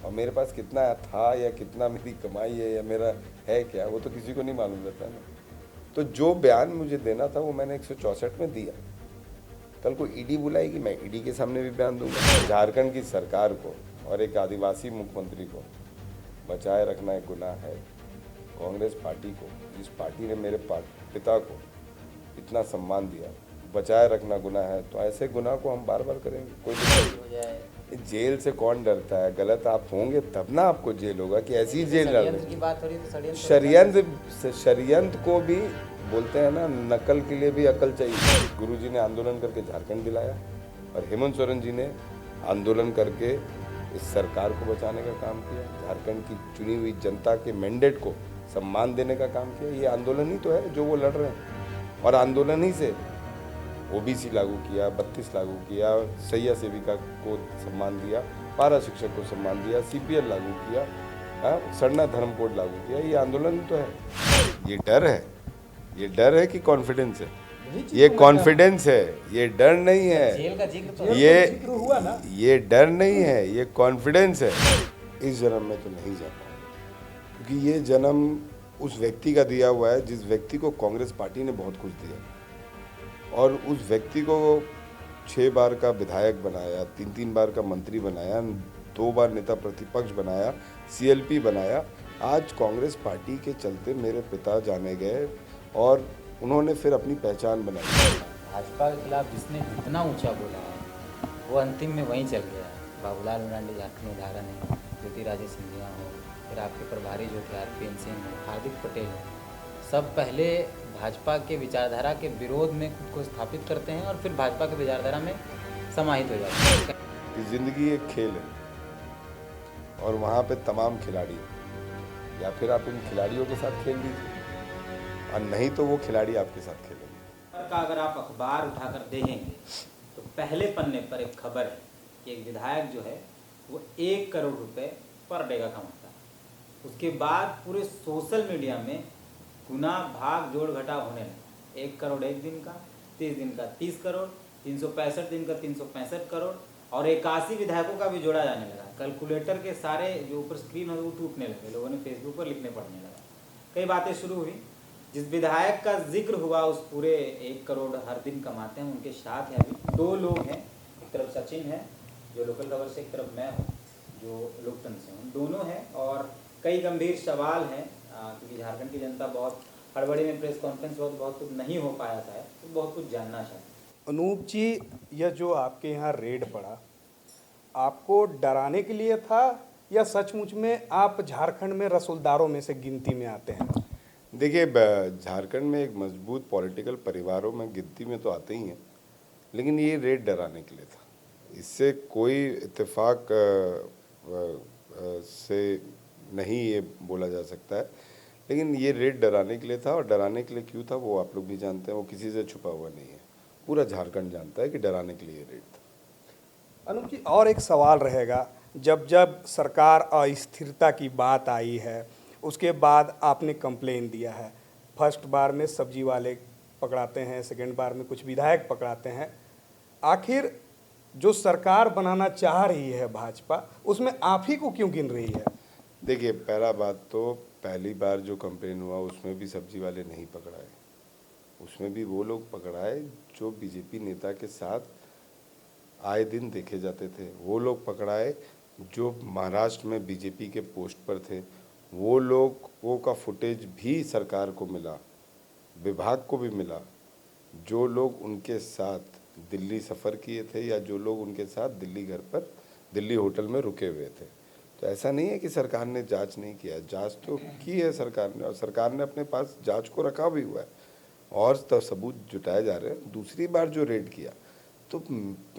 और मेरे पास कितना था या कितना मेरी कमाई है या मेरा है क्या, वो तो किसी को नहीं मालूम रहता ना। तो जो बयान मुझे देना था वो मैंने 164 में दिया। कल को ईडी बुलाएगी, मैं ईडी के सामने भी बयान दूंगा। झारखंड की सरकार को और एक आदिवासी मुख्यमंत्री को बचाए रखना एक गुनाह है। कांग्रेस पार्टी को, जिस पार्टी ने मेरे पिता को इतना सम्मान दिया, बचाए रखना गुनाह है, तो ऐसे गुनाह को हम बार बार करेंगे। कोई दिक्कत नहीं। जेल से कौन डरता है? गलत आप होंगे तब ना आपको जेल होगा, कि ऐसी जेल डाल षड्यंत्र की बात हो रही है तो षड्यंत्र को भी बोलते हैं ना, नकल के लिए भी अकल चाहिए। गुरुजी ने आंदोलन करके झारखंड दिलाया और हेमंत सोरेन जी ने आंदोलन करके इस सरकार को बचाने का काम किया, झारखंड की चुनी हुई जनता के मैंडेट को सम्मान देने का काम किया। ये आंदोलन ही तो है जो वो लड़ रहे हैं, और आंदोलन ही से ओबीसी लागू किया, 32 लागू किया, सैया सेविका को सम्मान दिया, पारा शिक्षक को सम्मान दिया, सीपीएल लागू किया, सरना धर्म कोड लागू किया। ये आंदोलन तो है। ये डर है, ये डर है कि कॉन्फिडेंस है? ये कॉन्फिडेंस है, ये डर नहीं है। जेल का जिक्र तो ये डर नहीं है, ये कॉन्फिडेंस है। इस जन्म में तो नहीं जा पाऊंगा, क्योंकि ये जन्म उस व्यक्ति का दिया हुआ है जिस व्यक्ति को कांग्रेस पार्टी ने बहुत कुछ दिया, और उस व्यक्ति को 6 बार का विधायक बनाया, 3 बार का मंत्री बनाया, 2 बार नेता प्रतिपक्ष बनाया, सीएलपी बनाया। आज कांग्रेस पार्टी के चलते मेरे पिता जाने गए और उन्होंने फिर अपनी पहचान बनाई। भाजपा के खिलाफ जिसने जितना ऊंचा बोला है वो अंतिम में वहीं चल गया है। बाबूलाल मरांडी झारखंड उदाहरण है, ज्योतिरादित्य सिंधिया हो, फिर आपके प्रभारी जो थे आरपीएन सिंह हो, हार्दिक पटेल हो, सब पहले भाजपा के विचारधारा के विरोध में खुद को स्थापित करते हैं और फिर भाजपा के विचारधारा में समाहित हो जाते हैं। जिंदगी एक खेल है और वहाँ पे तमाम खिलाड़ी हैं। या फिर आप इन खिलाड़ियों के साथ खेल लीजिए, और नहीं तो वो खिलाड़ी आपके साथ खेलेंगे। का अगर आप अखबार उठाकर देखेंगे तो पहले पन्ने पर एक खबर है कि एक विधायक जो है वो 1 करोड़ रुपए पर डे का कमाता है। उसके बाद पूरे सोशल मीडिया में गुना भाग जोड़ घटाव होने लगा। 1 करोड़ एक दिन का, 30 दिन का 30 करोड़, 365 दिन का 365 करोड़, और 81 विधायकों का भी जोड़ा जाने लगा। कैलकुलेटर के सारे जो ऊपर स्क्रीन हो वो टूटने लगे, लोगों ने फेसबुक पर लिखने पड़ने लगा। कई बातें शुरू हुई। जिस विधायक का जिक्र हुआ उस पूरे 1 करोड़ हर दिन कमाते हैं, उनके साथ हैं अभी 2 लोग हैं। एक तरफ सचिन है जो लोकल खबर से, एक तरफ मैं हूँ जो लोकतंत्र से हूँ। दोनों हैं और कई गंभीर सवाल हैं, क्योंकि झारखंड की जनता बहुत हड़बड़ी में प्रेस कॉन्फ्रेंस बहुत कुछ नहीं हो पाया था, तो बहुत कुछ जानना चाहते। अनूप जी, यह जो आपके यहाँ रेड पड़ा, आपको डराने के लिए था या सचमुच में आप झारखंड में रसूलदारों में से गिनती में आते हैं? देखिए, झारखंड में एक मजबूत पॉलिटिकल परिवारों में गिनती में तो आते ही हैं, लेकिन ये रेड डराने के लिए था। इससे कोई इत्तेफाक से नहीं ये बोला जा सकता है, लेकिन ये रेड डराने के लिए था। और डराने के लिए क्यों था वो आप लोग भी जानते हैं, वो किसी से छुपा हुआ नहीं है। पूरा झारखंड जानता है कि डराने के लिए ये रेड था। अनूप जी, और एक सवाल रहेगा, जब जब सरकार अस्थिरता की बात आई है उसके बाद आपने कंप्लेन दिया है। फर्स्ट बार में सब्जी वाले पकड़ाते हैं, सेकेंड बार में कुछ विधायक पकड़ाते हैं। आखिर जो सरकार बनाना चाह रही है भाजपा, उसमें आप ही को क्यों गिन रही है? देखिए, पहला बात तो पहली बार जो कंप्लेन हुआ उसमें भी सब्जी वाले नहीं पकड़ाए, उसमें भी वो लोग पकड़ाए जो बीजेपी नेता के साथ आए दिन देखे जाते थे। वो लोग पकड़ाए जो महाराष्ट्र में बीजेपी के पोस्ट पर थे। वो लोगों का फुटेज भी सरकार को मिला, विभाग को भी मिला, जो लोग उनके साथ दिल्ली सफ़र किए थे या जो लोग उनके साथ दिल्ली घर पर, दिल्ली होटल में रुके हुए थे। तो ऐसा नहीं है कि सरकार ने जांच नहीं किया, जांच तो की है सरकार ने, और सरकार ने अपने पास जांच को रखा भी हुआ है और तो सबूत जुटाए जा रहे हैं। दूसरी बार जो रेड किया, तो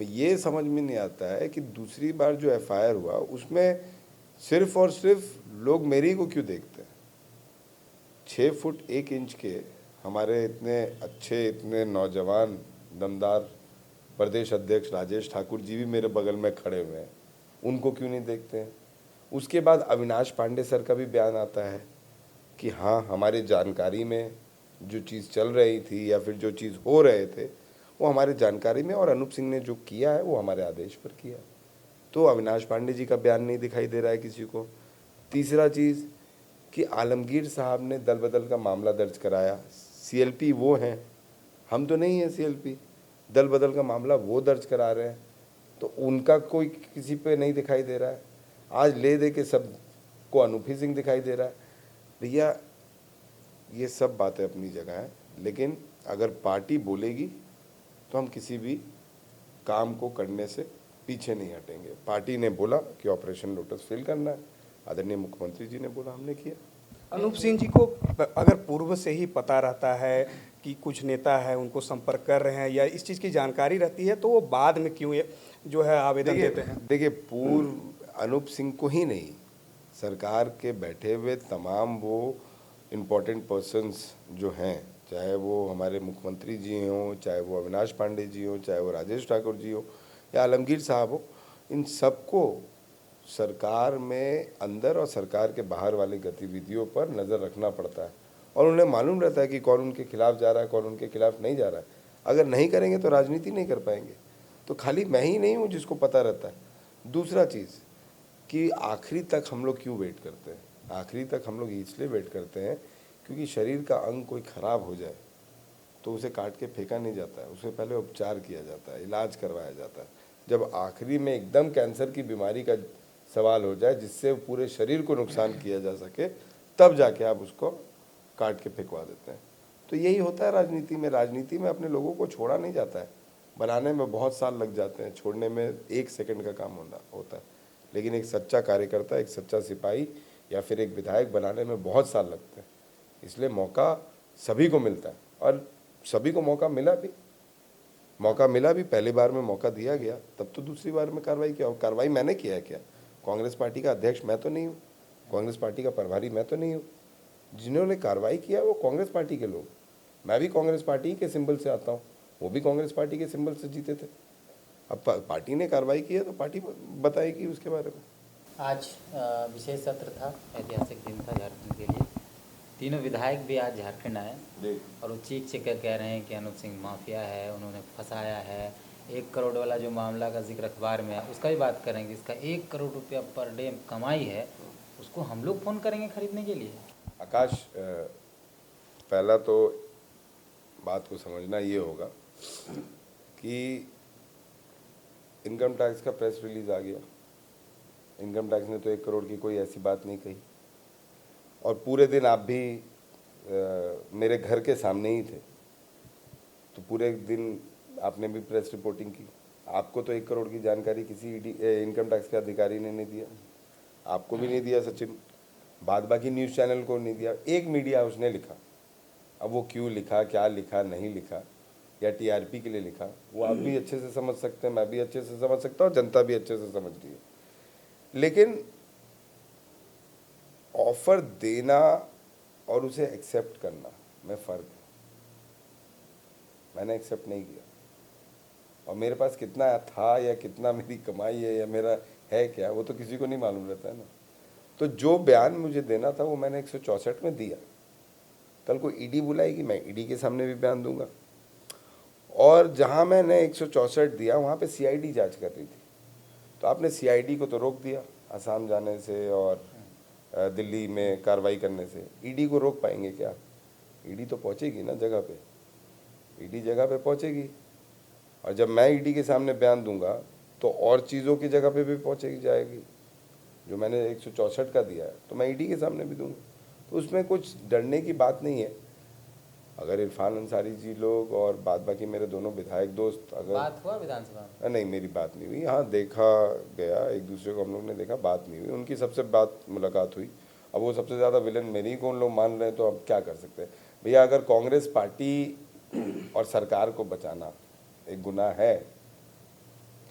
ये समझ में नहीं आता है कि दूसरी बार जो एफआईआर हुआ उसमें सिर्फ और सिर्फ लोग मेरी को क्यों देखते हैं। 6 फुट 1 इंच के हमारे इतने अच्छे, इतने नौजवान दमदार प्रदेश अध्यक्ष राजेश ठाकुर जी भी मेरे बगल में खड़े हुए हैं, उनको क्यों नहीं देखते हैं। उसके बाद अविनाश पांडे सर का भी बयान आता है कि हाँ, हमारी जानकारी में जो चीज़ चल रही थी या फिर जो चीज़ हो रहे थे वो हमारे जानकारी में, और अनूप सिंह ने जो किया है वो हमारे आदेश पर किया। तो तो अविनाश पांडे जी का बयान नहीं दिखाई दे रहा है किसी को। तीसरा चीज़ कि आलमगीर साहब ने दल बदल का मामला दर्ज कराया, सीएलपी वो हैं, हम तो नहीं हैं सीएलपी, दल बदल का मामला वो दर्ज करा रहे हैं, तो उनका कोई किसी पे नहीं दिखाई दे रहा है। आज ले दे के सब को अनूपी सिंह दिखाई दे रहा है। भैया ये सब बातें अपनी जगह हैं, लेकिन अगर पार्टी बोलेगी तो हम किसी भी काम को करने से पीछे नहीं हटेंगे। पार्टी ने बोला कि ऑपरेशन लोटस फेल करना है, आदरणीय मुख्यमंत्री जी ने बोला, हमने किया। अनूप सिंह जी को अगर पूर्व से ही पता रहता है कि कुछ नेता है उनको संपर्क कर रहे हैं या इस चीज़ की जानकारी रहती है, तो वो बाद में क्यों ये जो है आवेदन देते हैं? देखिए, पूर्व अनूप सिंह को ही नहीं, सरकार के बैठे हुए तमाम वो इम्पोर्टेंट पर्सन्स जो हैं, चाहे वो हमारे मुख्यमंत्री जी हों, चाहे वो अविनाश पांडे जी हों, चाहे वो राजेश ठाकुर जी हो या आलमगीर साहब हो, इन सबको सरकार में अंदर और सरकार के बाहर वाली गतिविधियों पर नज़र रखना पड़ता है और उन्हें मालूम रहता है कि कौन उनके खिलाफ जा रहा है, कौन उनके खिलाफ नहीं जा रहा है। अगर नहीं करेंगे तो राजनीति नहीं कर पाएंगे। तो खाली मैं ही नहीं हूँ जिसको पता रहता है। दूसरा चीज़ कि आखिरी तक हम लोग क्यों वेट करते हैं? आखिरी तक हम लोग इसलिए वेट करते हैं क्योंकि शरीर का अंग कोई ख़राब हो जाए तो उसे काट के फेंका नहीं जाता है, उसे पहले उपचार किया जाता है, इलाज करवाया जाता है। जब आखिरी में एकदम कैंसर की बीमारी का सवाल हो जाए जिससे पूरे शरीर को नुकसान किया जा सके, तब जाके आप उसको काट के फेंकवा देते हैं। तो यही होता है राजनीति में। राजनीति में अपने लोगों को छोड़ा नहीं जाता है, बनाने में बहुत साल लग जाते हैं, छोड़ने में 1 सेकंड का काम होता है। लेकिन एक सच्चा कार्यकर्ता, एक सच्चा सिपाही या फिर एक विधायक बनाने में बहुत साल लगते हैं। इसलिए मौका सभी को मिलता है और सभी को मौका मिला भी। पहली बार में मौका दिया गया, तब तो दूसरी बार में कार्रवाई किया। और कार्रवाई मैंने किया है क्या? कांग्रेस पार्टी का अध्यक्ष मैं तो नहीं हूँ, कांग्रेस पार्टी का प्रभारी मैं तो नहीं हूँ। जिन्होंने कार्रवाई किया वो कांग्रेस पार्टी के लोग। मैं भी कांग्रेस पार्टी के सिंबल से आता हूँ, वो भी कांग्रेस पार्टी के सिंबल से जीते थे। अब पार्टी ने कार्रवाई की है तो पार्टी बताएगी उसके बारे में। आज विशेष सत्र था, ऐतिहासिक दिन था झारखंड के लिए। तीनों विधायक भी आज झारखंड आए और वो चीख कर कह रहे हैं कि अनूप सिंह माफिया है, उन्होंने फंसाया है। 1 करोड़ वाला जो मामला का जिक्र अखबार में है उसका भी बात करेंगे। इसका 1 करोड़ रुपया पर डे कमाई है, उसको हम लोग फ़ोन करेंगे खरीदने के लिए। आकाश, पहला तो बात को समझना ये होगा कि इनकम टैक्स का प्रेस रिलीज आ गया। इनकम टैक्स ने तो 1 करोड़ की कोई ऐसी बात नहीं कही और पूरे दिन आप भी मेरे घर के सामने ही थे, तो पूरे दिन आपने भी प्रेस रिपोर्टिंग की। आपको तो 1 करोड़ की जानकारी किसी इनकम टैक्स के अधिकारी ने नहीं दिया, आपको भी नहीं दिया सचिन, बाद बाकी न्यूज़ चैनल को नहीं दिया। एक मीडिया हाउस ने लिखा। अब वो क्यों लिखा, क्या लिखा, नहीं लिखा या टीआरपी के लिए लिखा, वो आप भी अच्छे से समझ सकते हैं, मैं भी अच्छे से समझ सकता हूँ, जनता भी अच्छे से समझ रही है। लेकिन ऑफर देना और उसे एक्सेप्ट करना में फ़र्क है। मैंने एक्सेप्ट नहीं किया और मेरे पास कितना था या कितना मेरी कमाई है या मेरा है क्या, वो तो किसी को नहीं मालूम रहता है ना। तो जो बयान मुझे देना था वो मैंने 164 में दिया। कल को ईडी बुलाएगी, मैं ईडी के सामने भी बयान दूंगा। और जहां मैंने 164 दिया वहां पे सीआईडी जांच कर रही थी, तो आपने सीआईडी को तो रोक दिया असम जाने से और दिल्ली में कार्रवाई करने से। ईडी को रोक पाएंगे क्या? ईडी तो पहुंचेगी ना जगह पे, ईडी जगह पे पहुंचेगी। और जब मैं ईडी के सामने बयान दूंगा तो और चीज़ों की जगह पे भी पहुंचेगी जाएगी। जो मैंने 164 का दिया है तो मैं ईडी के सामने भी दूंगा, तो उसमें कुछ डरने की बात नहीं है। अगर इरफान अंसारी जी लोग और बाद बाकी मेरे दोनों विधायक दोस्त, अगर बात हुआ विधानसभा में? नहीं, मेरी बात नहीं हुई। हाँ, देखा गया, एक दूसरे को हम लोग ने देखा, बात नहीं हुई। उनकी सबसे मुलाकात हुई। अब वो सबसे ज़्यादा विलन मेरी को उन लोग मान रहे हैं, तो अब क्या कर सकते हैं भैया। अगर कांग्रेस पार्टी और सरकार को बचाना एक गुनाह है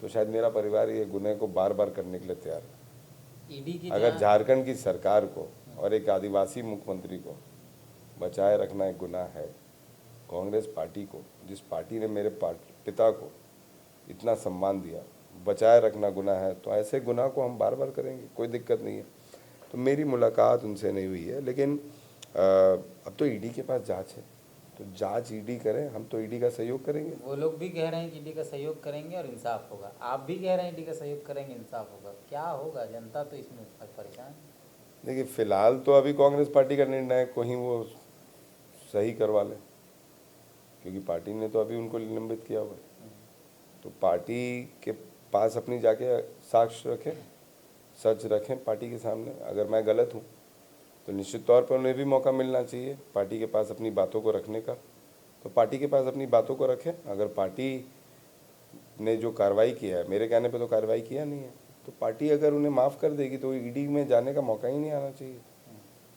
तो शायद मेरा परिवार ये गुनाह को बार बार करने के लिए तैयार है। ईडी की अगर झारखंड की सरकार को और एक आदिवासी मुख्यमंत्री को बचाए रखना एक गुनाह है, कांग्रेस पार्टी को, जिस पार्टी ने मेरे पिता को इतना सम्मान दिया, बचाए रखना गुनाह है, तो ऐसे गुनाह को हम बार बार करेंगे, कोई दिक्कत नहीं है। तो मेरी मुलाकात उनसे नहीं हुई है, लेकिन अब तो ईडी के पास जांच है, तो जांच ईडी करें, हम तो ईडी का सहयोग करेंगे। वो लोग भी कह रहे हैं कि ईडी का सहयोग करेंगे और इंसाफ होगा, आप भी कह रहे हैं ईडी का सहयोग करेंगे इंसाफ होगा, क्या होगा? जनता तो इसमें परेशान है। देखिए फिलहाल तो अभी कांग्रेस पार्टी का निर्णय है, कहीं वो सही करवा लें, क्योंकि पार्टी ने तो अभी उनको निलंबित किया हुआ है। तो पार्टी के पास अपनी जाके साक्ष्य रखें, सच रखें पार्टी के सामने। अगर मैं गलत हूँ तो निश्चित तौर पर उन्हें भी मौका मिलना चाहिए पार्टी के पास अपनी बातों को रखने का। तो पार्टी के पास अपनी बातों को रखें। अगर पार्टी ने जो कार्रवाई किया है, मेरे कहने पे तो कार्रवाई किया नहीं है, तो पार्टी अगर उन्हें माफ़ कर देगी तो ईडी में जाने का मौका ही नहीं आना चाहिए,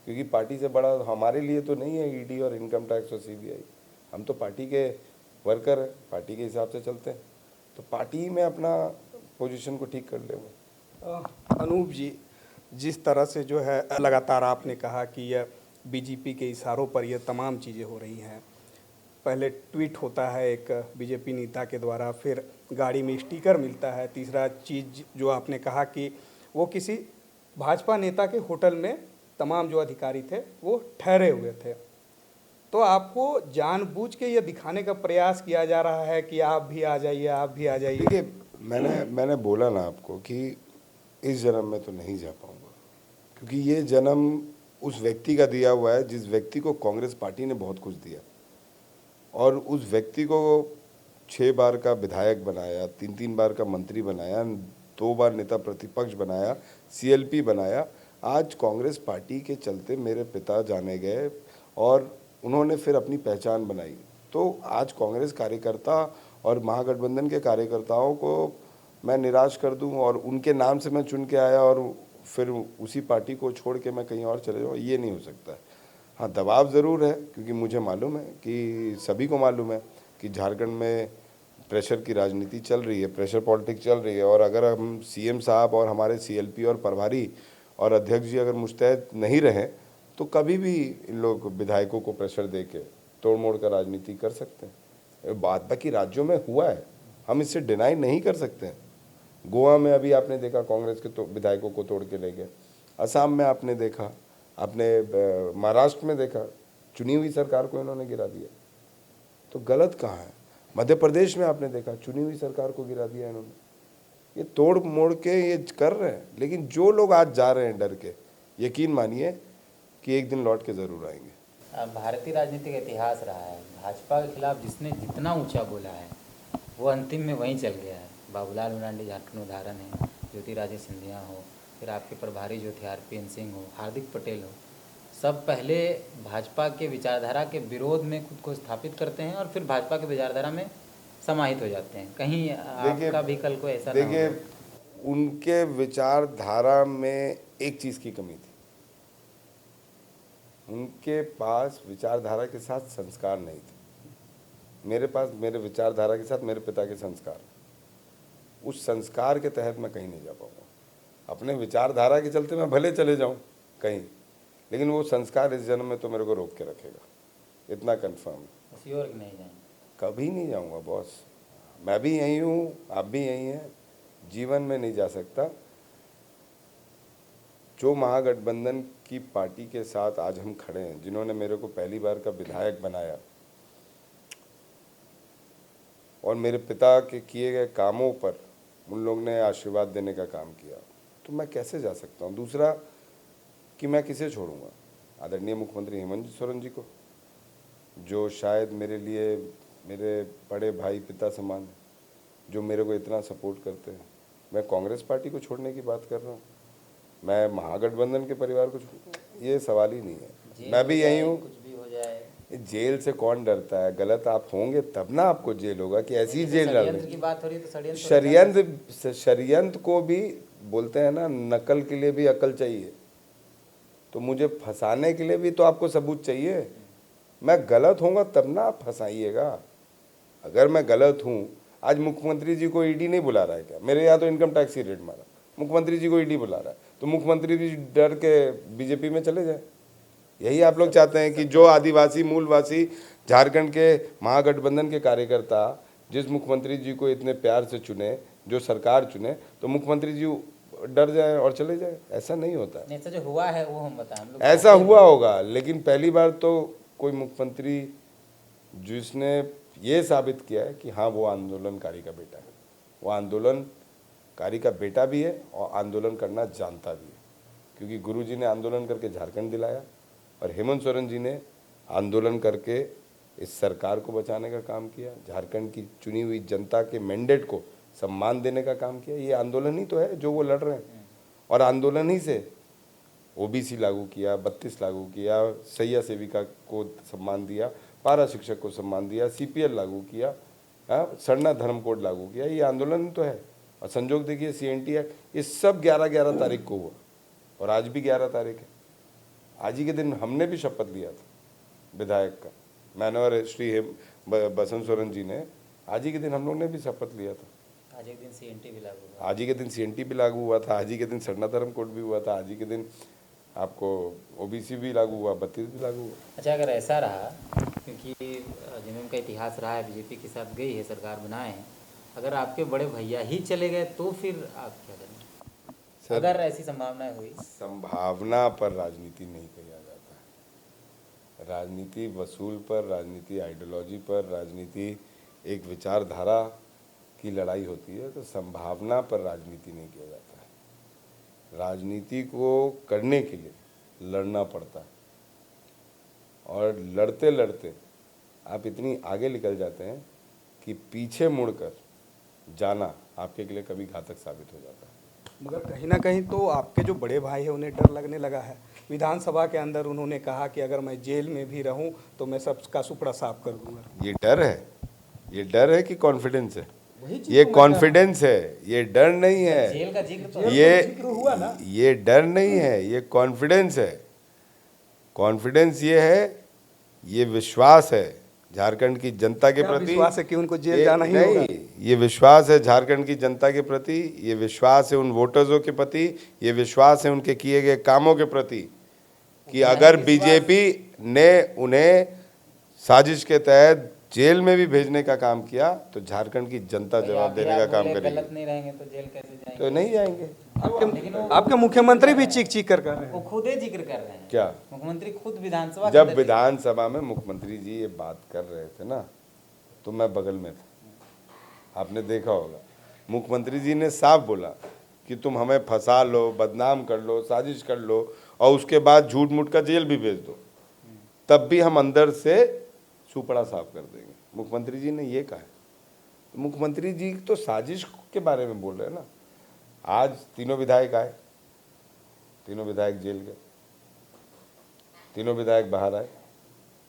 क्योंकि पार्टी से बड़ा हमारे लिए तो नहीं है ईडी और इनकम टैक्स और सीबीआई। हम तो पार्टी के वर्कर हैं, पार्टी के हिसाब से चलते हैं। तो पार्टी में अपना पोजीशन को ठीक कर लेंगे। अनूप जी, जिस तरह से जो है लगातार आपने कहा कि यह बीजेपी के इशारों पर यह तमाम चीज़ें हो रही हैं, पहले ट्वीट होता है एक बीजेपी नेता के द्वारा, फिर गाड़ी में स्टिकर मिलता है, तीसरा चीज़ जो आपने कहा कि वो किसी भाजपा नेता के होटल में तमाम जो अधिकारी थे वो ठहरे हुए थे। तो आपको जानबूझ के ये दिखाने का प्रयास किया जा रहा है कि आप भी आ जाइए, आप भी आ जाइए। देखिए मैंने बोला ना आपको कि इस जन्म में तो नहीं जा पाऊंगा, क्योंकि ये जन्म उस व्यक्ति का दिया हुआ है जिस व्यक्ति को कांग्रेस पार्टी ने बहुत कुछ दिया, और उस व्यक्ति को 6 बार का विधायक बनाया, 3 बार का मंत्री बनाया, 2 बार नेता प्रतिपक्ष बनाया, सीएलपी बनाया। आज कांग्रेस पार्टी के चलते मेरे पिता जाने गए और उन्होंने फिर अपनी पहचान बनाई। तो आज कांग्रेस कार्यकर्ता और महागठबंधन के कार्यकर्ताओं को मैं निराश कर दूं और उनके नाम से मैं चुन के आया और फिर उसी पार्टी को छोड़ के मैं कहीं और चले जाऊँ, ये नहीं हो सकता है। हाँ, दबाव ज़रूर है, क्योंकि मुझे मालूम है कि सभी को मालूम है कि झारखंड में प्रेशर की राजनीति चल रही है, प्रेशर पॉलिटिक्स चल रही है। और अगर हम सीएम साहब और हमारे सीएलपी और प्रभारी और अध्यक्ष जी अगर मुस्तैद नहीं रहें तो कभी भी इन लोग विधायकों को प्रेशर दे के तोड़ मोड़ कर राजनीति कर सकते हैं। बात बाकी राज्यों में हुआ है, हम इससे डिनाई नहीं कर सकते हैं। गोवा में अभी आपने देखा कांग्रेस के तो विधायकों को तोड़ के ले गए, असम में आपने देखा, आपने महाराष्ट्र में देखा, चुनी हुई सरकार को इन्होंने गिरा दिया। तो गलत कहाँ है? मध्य प्रदेश में आपने देखा, चुनी हुई सरकार को गिरा दिया इन्होंने। ये तोड़ मोड़ के ये कर रहे हैं, लेकिन जो लोग आज जा रहे हैं डर के, यकीन मानिए कि एक दिन लौट के ज़रूर आएंगे। भारतीय राजनीति का इतिहास रहा है, भाजपा के खिलाफ जिसने जितना ऊंचा बोला है वो अंतिम में वहीं चल गया है। बाबूलाल मरांडी झारखंड उदाहरण है, ज्योतिरादित्य सिंधिया हो, फिर आपके प्रभारी जो थे आरपीएन सिंह हो, हार्दिक पटेल हो, सब पहले भाजपा के विचारधारा के विरोध में खुद को स्थापित करते हैं और फिर भाजपा के विचारधारा में समाहित हो जाते हैं। कहीं आपका भी कल को ऐसा ना हो? देखिए, उनके विचारधारा में एक चीज़ की कमी थी, उनके पास विचारधारा के साथ संस्कार नहीं थे। मेरे पास मेरे विचारधारा के साथ मेरे पिता के संस्कार, उस संस्कार के तहत मैं कहीं नहीं जा पाऊंगा। अपने विचारधारा के चलते मैं भले चले जाऊं कहीं, लेकिन वो संस्कार इस जन्म में तो मेरे को रोक के रखेगा, इतना कंफर्म है। श्योर नहीं जाएंगे? कभी नहीं जाऊंगा बॉस, मैं भी यहीं हूँ, आप भी यहीं हैं, जीवन में नहीं जा सकता। जो महागठबंधन की पार्टी के साथ आज हम खड़े हैं, जिन्होंने मेरे को पहली बार का विधायक बनाया और मेरे पिता के किए गए कामों पर उन लोग ने आशीर्वाद देने का काम किया, तो मैं कैसे जा सकता हूँ? दूसरा कि मैं किसे छोड़ूंगा? आदरणीय मुख्यमंत्री हेमंत सोरेन जी को, जो शायद मेरे लिए मेरे बड़े भाई पिता समान हैं, जो मेरे को इतना सपोर्ट करते हैं। मैं कांग्रेस पार्टी को छोड़ने की बात कर रहा हूँ, मैं महागठबंधन के परिवार को ये सवाल ही नहीं है। मैं भी यही हूँ। कुछ भी हो जाए, जेल से कौन डरता है? गलत आप होंगे तब ना आपको जेल होगा, कि ऐसी जेल षड्यंत्र की बात हो रही है तो षड्यंत्र को भी बोलते हैं ना, नकल के लिए भी अकल चाहिए। तो मुझे फंसाने के लिए भी तो आपको सबूत चाहिए। मैं गलत होऊंगा तब ना आप फंसाइएगा। अगर मैं गलत हूँ, आज मुख्यमंत्री जी को ईडी नहीं बुला रहा है क्या? मेरे यहाँ तो इनकम टैक्स ही रेड मारा, मुख्यमंत्री जी को ईडी बुला रहा है, तो मुख्यमंत्री जी डर के बीजेपी में चले जाए। यही आप लोग चाहते हैं कि जो आदिवासी मूलवासी झारखंड के महागठबंधन के कार्यकर्ता जिस मुख्यमंत्री जी को इतने प्यार से चुने, जो सरकार चुने, तो मुख्यमंत्री जी डर जाए और चले जाए? ऐसा नहीं होता है। ऐसा जो हुआ है वो हम बताएं। ऐसा हुआ होगा, लेकिन पहली बार तो कोई मुख्यमंत्री जिसने ये साबित किया है कि हाँ वो आंदोलनकारी का बेटा है, वो आंदोलनकारी का बेटा भी है और आंदोलन करना जानता भी है, क्योंकि गुरुजी ने आंदोलन करके झारखंड दिलाया और हेमंत सोरेन जी ने आंदोलन करके इस सरकार को बचाने का काम किया, झारखंड की चुनी हुई जनता के मैंडेट को सम्मान देने का काम किया। ये आंदोलन ही तो है जो वो लड़ रहे हैं, और आंदोलन ही से ओबीसी लागू किया, 32 लागू किया, सैया सेविका को सम्मान दिया, पारा शिक्षक को सम्मान दिया, सीपीएल लागू किया, सरना धर्म कोड लागू किया। ये आंदोलन ही तो है। और संजोग देखिए सीएनटी एक्ट, ये सब 11 तारीख को हुआ और आज भी 11 तारीख है। आज ही के दिन हमने भी शपथ लिया था विधायक का, मैंने और श्री बसंत सोरेन जी ने, आज ही के दिन हम लोग ने भी शपथ लिया था। आज एक दिन सीएनटी भी लागू हुआ। आज ही के दिन सीएनटी भी लागू हुआ था, आज ही के दिन सरना धर्म कोड भी हुआ था, आज ही के दिन आपको ओबीसी भी लागू हुआ, 32 भी लागू हुआ। अच्छा, अगर ऐसा रहा, क्योंकि जेएमएम का इतिहास रहा है, बीजेपी के साथ गई है, सरकार बनाए हैं, अगर आपके बड़े भैया ही चले गए तो फिर आप क्या करेंगे? अगर ऐसी संभावनाएं हुई। संभावना पर राजनीति नहीं किया जाता है। राजनीति वसूल पर, राजनीति आइडियोलॉजी पर, राजनीति एक विचारधारा की लड़ाई होती है। तो संभावना पर राजनीति नहीं किया जाता है। राजनीति को करने के लिए लड़ना पड़ता है, और लड़ते लड़ते आप इतनी आगे निकल जाते हैं कि पीछे मुड़कर जाना आपके लिए कभी घातक साबित हो जाता है। मगर कहीं ना कहीं तो आपके जो बड़े भाई हैं उन्हें डर लगने लगा है। विधानसभा के अंदर उन्होंने कहा कि अगर मैं जेल में भी रहूं तो मैं सबका सुपड़ा साफ कर दूंगा। ये डर है, ये डर है कि कॉन्फिडेंस है? ये कॉन्फिडेंस है, ये डर नहीं है। जेल का जिक्र तो ये डर नहीं है, ये कॉन्फिडेंस है। कॉन्फिडेंस ये है, ये विश्वास है झारखंड की जनता के प्रति। विश्वास है कि उनको जेल जाना ही होगा। ये विश्वास है झारखंड की जनता के प्रति, ये विश्वास है उन वोटर्सों के प्रति, ये विश्वास है उनके किए गए कामों के प्रति कि अगर बीजेपी ने उन्हें साजिश के तहत जेल में भी भेजने का काम किया तो झारखंड की जनता जवाब देने का काम करेगी। गलत नहीं रहेंगे तो जेल कैसे जाएंगे? तो नहीं जाएंगे। आपके मुख्यमंत्री भी चीख चीख कर रहे हैं। वो खुद ही जिक्र कर रहे हैं। क्या? मुख्यमंत्री खुद विधानसभा जब विधानसभा में मुख्यमंत्री जी ये बात कर रहे थे ना, तो मैं बगल में था, आपने देखा होगा। मुख्यमंत्री जी ने साफ बोला कि तुम हमें फंसा लो, बदनाम कर लो, साजिश कर लो और उसके बाद झूठ मूठ का जेल भी भेज दो, तब भी हम अंदर से सुपड़ा साफ कर देंगे। मुख्यमंत्री जी ने ये कहा है। मुख्यमंत्री जी तो साजिश के बारे में बोल रहे हैं ना। आज तीनों विधायक आए, तीनों विधायक जेल गए, तीनों विधायक बाहर आए,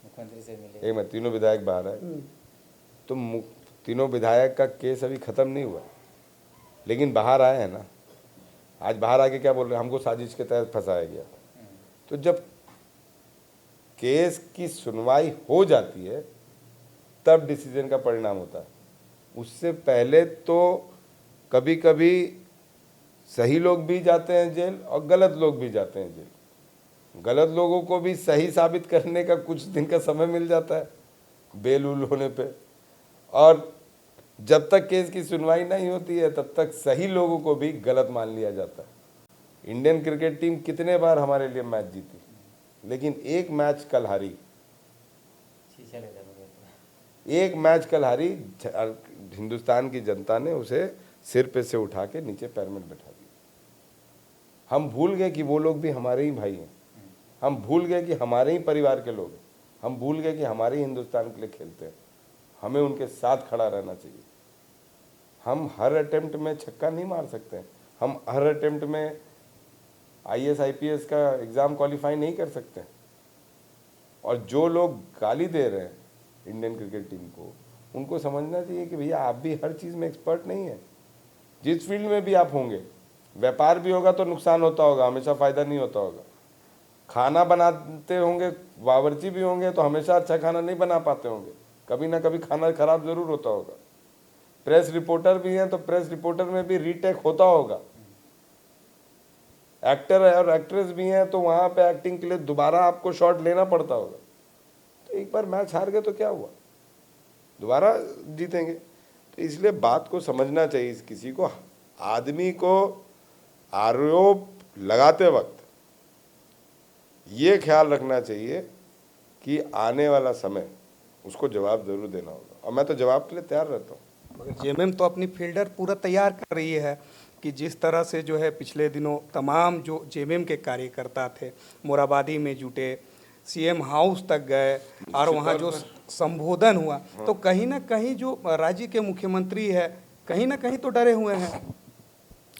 मुख्यमंत्री से मिले। एक में तीनों विधायक बाहर आए। तो तीनों विधायक का केस अभी खत्म नहीं हुआ, लेकिन बाहर आए हैं ना। आज बाहर आके क्या बोल रहे हैं? हमको साजिश के तहत फंसाया गया। तो जब केस की सुनवाई हो जाती है तब डिसीजन का परिणाम होता है। उससे पहले तो कभी कभी सही लोग भी जाते हैं जेल और गलत लोग भी जाते हैं जेल। गलत लोगों को भी सही साबित करने का कुछ दिन का समय मिल जाता है बेल उल होने पे, और जब तक केस की सुनवाई नहीं होती है तब तक सही लोगों को भी गलत मान लिया जाता है। इंडियन क्रिकेट टीम कितने बार हमारे लिए मैच जीती, लेकिन एक मैच कल हारी। एक मैच कल हारी, हिंदुस्तान की जनता ने उसे सिर पे से उठा के नीचे पैर में बैठा दिया। हम भूल गए कि वो लोग भी हमारे ही भाई हैं। हम भूल गए कि हमारे ही परिवार के लोग हैं। हम भूल गए कि हमारे ही हिंदुस्तान के लिए खेलते हैं। हमें उनके साथ खड़ा रहना चाहिए। हम हर अटेम्प्ट में छक्का नहीं मार सकते हैं। हम हर अटेम्प्ट में IAS IPS का एग्ज़ाम क्वालिफाई नहीं कर सकते। और जो लोग गाली दे रहे हैं इंडियन क्रिकेट टीम को, उनको समझना चाहिए कि भैया आप भी हर चीज़ में एक्सपर्ट नहीं है। जिस फील्ड में भी आप होंगे, व्यापार भी होगा तो नुकसान होता होगा, हमेशा फ़ायदा नहीं होता होगा। खाना बनाते होंगे, बावर्ची भी होंगे तो हमेशा अच्छा खाना नहीं बना पाते होंगे, कभी ना कभी खाना खराब ज़रूर होता होगा। प्रेस रिपोर्टर भी हैं तो प्रेस रिपोर्टर में भी रीटेक होता होगा। एक्टर और एक्ट्रेस भी हैं तो वहाँ पे एक्टिंग के लिए दोबारा आपको शॉट लेना पड़ता होगा। तो एक बार मैच हार गए तो क्या हुआ, दोबारा जीतेंगे। तो इसलिए बात को समझना चाहिए। किसी को, आदमी को आरोप लगाते वक्त ये ख्याल रखना चाहिए कि आने वाला समय उसको जवाब ज़रूर देना होगा, और मैं तो जवाब के लिए तैयार रहता हूँ। मगर जेएमएम तो अपनी फील्डर पूरा तैयार कर रही है कि जिस तरह से जो है पिछले दिनों तमाम जो जेएमएम के कार्यकर्ता थे मोराबादी में जुटे, सीएम हाउस तक गए और निश्चित वहाँ तौर जो पर। संबोधन हुआ, तो कहीं ना कहीं जो राज्य के मुख्यमंत्री है कहीं ना कहीं तो डरे हुए हैं।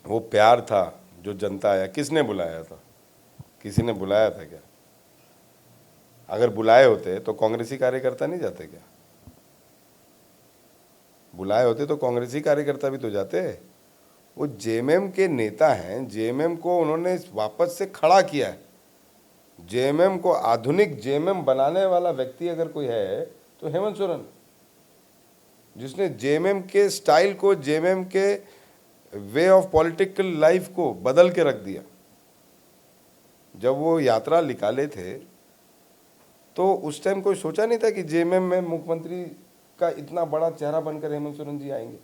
वो प्यार था जो जनता आया। किसने बुलाया था? किसी ने बुलाया था क्या? अगर बुलाए होते तो कांग्रेसी कार्यकर्ता नहीं जाते क्या? बुलाए होते तो कांग्रेसी कार्यकर्ता भी तो जाते। वो जेएमएम के नेता हैं, जेएमएम को उन्होंने वापस से खड़ा किया है। जेएमएम को आधुनिक जेएमएम बनाने वाला व्यक्ति अगर कोई है तो हेमंत सोरेन, जिसने जेएमएम के स्टाइल को, जेएमएम के वे ऑफ पॉलिटिकल लाइफ को बदल के रख दिया। जब वो यात्रा निकाले थे तो उस टाइम कोई सोचा नहीं था कि जेएमएम में मुख्यमंत्री का इतना बड़ा चेहरा बनकर हेमंत सोरेन जी आएंगे।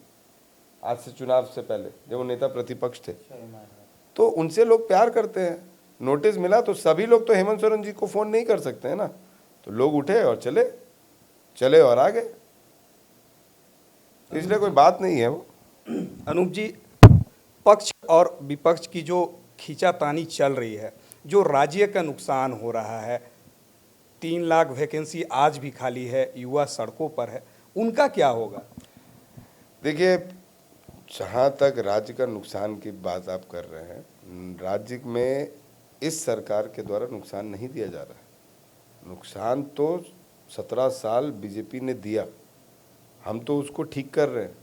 आज से चुनाव से पहले जब वो नेता प्रतिपक्ष थे तो उनसे लोग प्यार करते हैं। नोटिस मिला तो सभी लोग तो हेमंत सोरेन जी को फोन नहीं कर सकते हैं ना, तो लोग उठे और चले और आ गए। इसलिए कोई बात नहीं है वो। अनूप जी, पक्ष और विपक्ष की जो खींचातानी चल रही है, जो राज्य का नुकसान हो रहा है, 3 लाख वैकेंसी आज भी खाली है, युवा सड़कों पर है, उनका क्या होगा? देखिए, जहाँ तक राज्य का नुकसान की बात आप कर रहे हैं, राज्य में इस सरकार के द्वारा नुकसान नहीं दिया जा रहा है। नुकसान तो 17 साल बीजेपी ने दिया, हम तो उसको ठीक कर रहे हैं।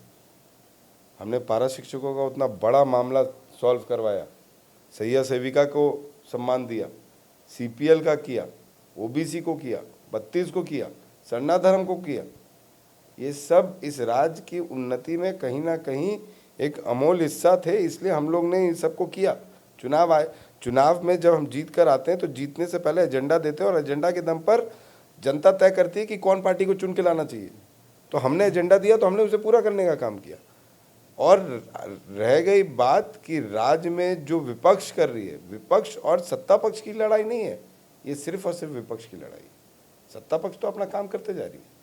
हमने पारा शिक्षकों का उतना बड़ा मामला सॉल्व करवाया, सैया सेविका को सम्मान दिया, सीपीएल का किया, ओबीसी को किया, 32 को किया, सरना धर्म को किया। ये सब इस राज्य की उन्नति में कहीं ना कहीं एक अमूल्य हिस्सा थे, इसलिए हम लोग ने इन सबको किया। चुनाव आए, चुनाव में जब हम जीत कर आते हैं तो जीतने से पहले एजेंडा देते हैं और एजेंडा के दम पर जनता तय करती है कि कौन पार्टी को चुन के लाना चाहिए। तो हमने एजेंडा दिया तो हमने उसे पूरा करने का काम किया। और रह गई बात कि राज्य में जो विपक्ष कर रही है, विपक्ष और सत्ता पक्ष की लड़ाई नहीं है, ये सिर्फ और सिर्फ विपक्ष की लड़ाई है। सत्ता पक्ष तो अपना काम करते जा रही है।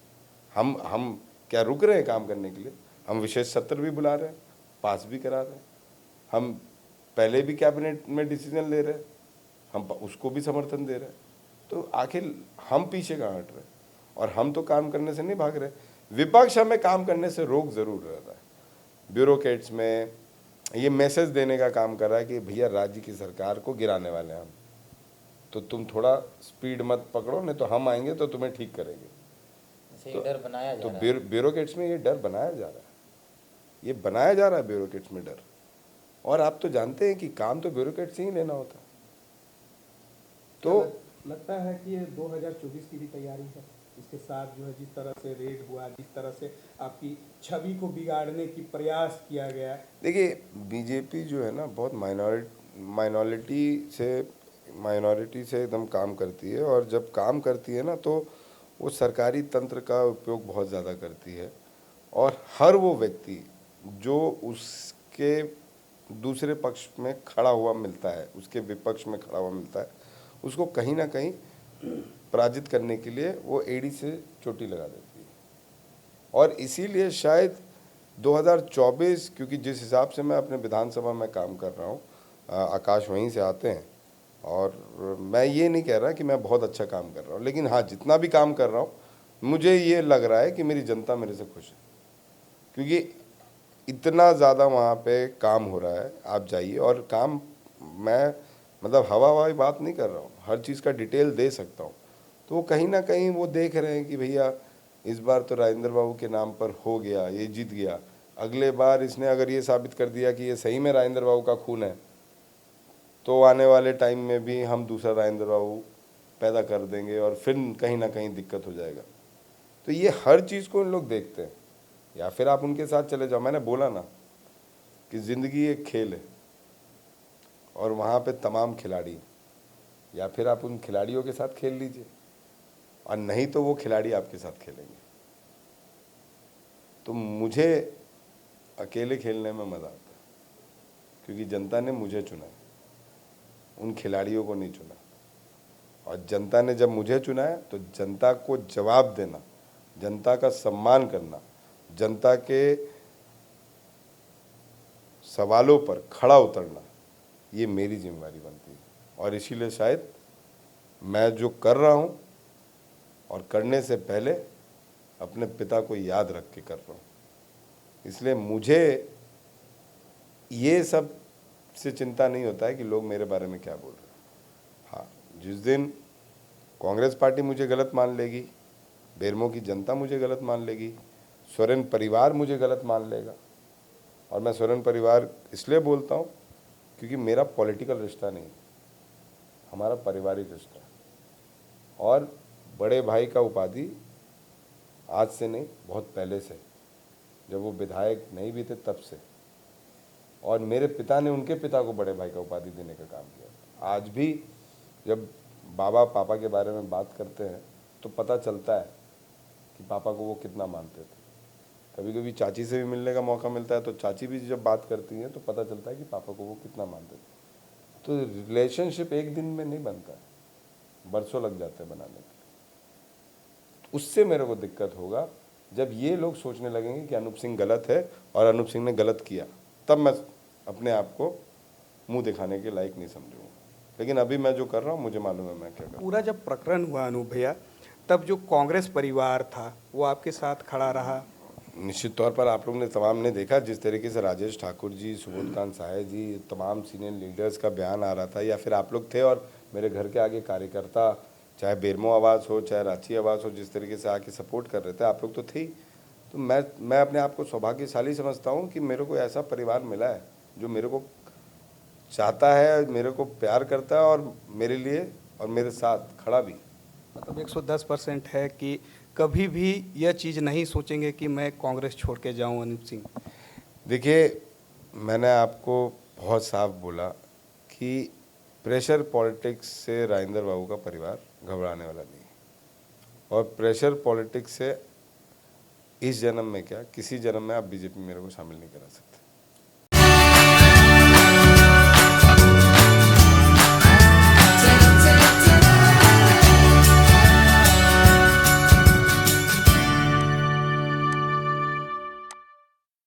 हम क्या रुक रहे हैं काम करने के लिए? हम विशेष सत्र भी बुला रहे हैं, पास भी करा रहे हैं, हम पहले भी कैबिनेट में डिसीजन ले रहे हैं, हम उसको भी समर्थन दे रहे हैं। तो आखिर हम पीछे कहाँ हट रहे हैं? और हम तो काम करने से नहीं भाग रहे। विपक्ष हमें काम करने से रोक जरूर रहा है। ब्यूरोक्रेट्स में ये मैसेज देने का काम कर रहा है कि भैया राज्य की सरकार को गिराने वाले हैं हम, तो तुम थोड़ा स्पीड मत पकड़ो, नहीं तो हम आएंगे तो तुम्हें ठीक करेंगे। ये डर बनाया जा रहा है। ब्यूरोक्रेट्स में ये डर बनाया जा रहा है, ये बनाया जा रहा है ब्यूरोक्रेट्स में डर। और आप तो जानते हैं कि काम तो ब्यूरोक्रेट से ही लेना होता है। तो लगता है कि ये 2024 की भी तैयारी है, इसके साथ जो है जिस तरह से रेड हुआ, जिस तरह से आपकी छवि को बिगाड़ने की प्रयास किया गया। देखिए, बीजेपी जो है ना बहुत माइनॉरिटी से एकदम काम करती है, और जब काम करती है ना तो वो सरकारी तंत्र का उपयोग बहुत ज़्यादा करती है। और हर वो व्यक्ति जो उसके दूसरे पक्ष में खड़ा हुआ मिलता है, उसके विपक्ष में खड़ा हुआ मिलता है, उसको कहीं ना कहीं पराजित करने के लिए वो एड़ी से चोटी लगा देती है। और इसीलिए शायद 2024, क्योंकि जिस हिसाब से मैं अपने विधानसभा में काम कर रहा हूँ, आकाश वहीं से आते हैं, और मैं ये नहीं कह रहा कि मैं बहुत अच्छा काम कर रहा हूँ, लेकिन हाँ, जितना भी काम कर रहा हूँ मुझे ये लग रहा है कि मेरी जनता मेरे से खुश है, क्योंकि इतना ज़्यादा वहाँ पे काम हो रहा है। आप जाइए, और काम मैं मतलब हवा बात नहीं कर रहा हूँ, हर चीज़ का डिटेल दे सकता हूँ। तो वो कहीं ना कहीं वो देख रहे हैं कि भैया इस बार तो राजेंद्र बाबू के नाम पर हो गया, ये जीत गया, अगले बार इसने अगर ये साबित कर दिया कि ये सही में राजेंद्र बाबू का खून है, तो आने वाले टाइम में भी हम दूसरा राजेंद्र बाबू पैदा कर देंगे और फिर कहीं ना कहीं दिक्कत हो जाएगा। तो ये हर चीज़ को इन लोग देखते हैं। या फिर आप उनके साथ चले जाओ, मैंने बोला ना कि ज़िंदगी एक खेल है और वहाँ पे तमाम खिलाड़ी, या फिर आप उन खिलाड़ियों के साथ खेल लीजिए, और नहीं तो वो खिलाड़ी आपके साथ खेलेंगे। तो मुझे अकेले खेलने में मज़ा आता है, क्योंकि जनता ने मुझे चुना है, उन खिलाड़ियों को नहीं चुना। और जनता ने जब मुझे चुना है तो जनता को जवाब देना जनता का सम्मान करना, जनता के सवालों पर खड़ा उतरना, ये मेरी जिम्मेदारी बनती है। और इसीलिए शायद मैं जो कर रहा हूँ और करने से पहले अपने पिता को याद रख के कर रहा हूँ। इसलिए मुझे ये सब से चिंता नहीं होता है कि लोग मेरे बारे में क्या बोल रहे हैं। हाँ, जिस दिन कांग्रेस पार्टी मुझे गलत मान लेगी, बेरमो की जनता मुझे गलत मान लेगी, सोरेन परिवार मुझे गलत मान लेगा, और मैं सोरेन परिवार इसलिए बोलता हूँ क्योंकि मेरा पॉलिटिकल रिश्ता नहीं, हमारा पारिवारिक रिश्ता है। और बड़े भाई का उपाधि आज से नहीं, बहुत पहले से, जब वो विधायक नहीं भी थे तब से, और मेरे पिता ने उनके पिता को बड़े भाई का उपाधि देने का काम किया। आज भी जब बाबा पापा के बारे में बात करते हैं तो पता चलता है कि पापा को वो कितना मानते थे। कभी कभी चाची से भी मिलने का मौका मिलता है तो चाची भी जब बात करती हैं तो पता चलता है कि पापा को वो कितना मानते थे। तो रिलेशनशिप एक दिन में नहीं बनता है, बरसों लग जाते हैं बनाने के। उससे मेरे को दिक्कत होगा जब ये लोग सोचने लगेंगे कि अनूप सिंह गलत है और अनूप सिंह ने गलत किया, तब मैं अपने आप को मुंह दिखाने के लायक नहीं समझूंगा। लेकिन अभी मैं जो कर रहा हूँ मुझे मालूम है मैं क्या कर रहा हूँ। पूरा जब प्रकरण हुआ अनूप भैया, तब जो कांग्रेस परिवार था वो आपके साथ खड़ा रहा। निश्चित तौर पर आप लोग ने तमाम ने देखा जिस तरीके से राजेश ठाकुर जी, सुबोधकांत साहे जी, तमाम सीनियर लीडर्स का बयान आ रहा था, या फिर आप लोग थे और मेरे घर के आगे कार्यकर्ता, चाहे बेरमो आवाज़ हो चाहे रांची आवाज़ हो, जिस तरीके से आके सपोर्ट कर रहे थे, आप लोग तो थे ही। तो मैं अपने आप को सौभाग्यशाली समझता हूँ कि मेरे को ऐसा परिवार मिला है जो मेरे को चाहता है, मेरे को प्यार करता है और मेरे लिए और मेरे साथ खड़ा भी। मतलब 110% है कि कभी भी यह चीज़ नहीं सोचेंगे कि मैं कांग्रेस छोड़ के जाऊं अनूप सिंह। देखिए, मैंने आपको बहुत साफ बोला कि प्रेशर पॉलिटिक्स से राजेंद्र बाबू का परिवार घबराने वाला नहीं है, और प्रेशर पॉलिटिक्स से इस जन्म में क्या किसी जन्म में आप बीजेपी मेरे को शामिल नहीं करा सकते।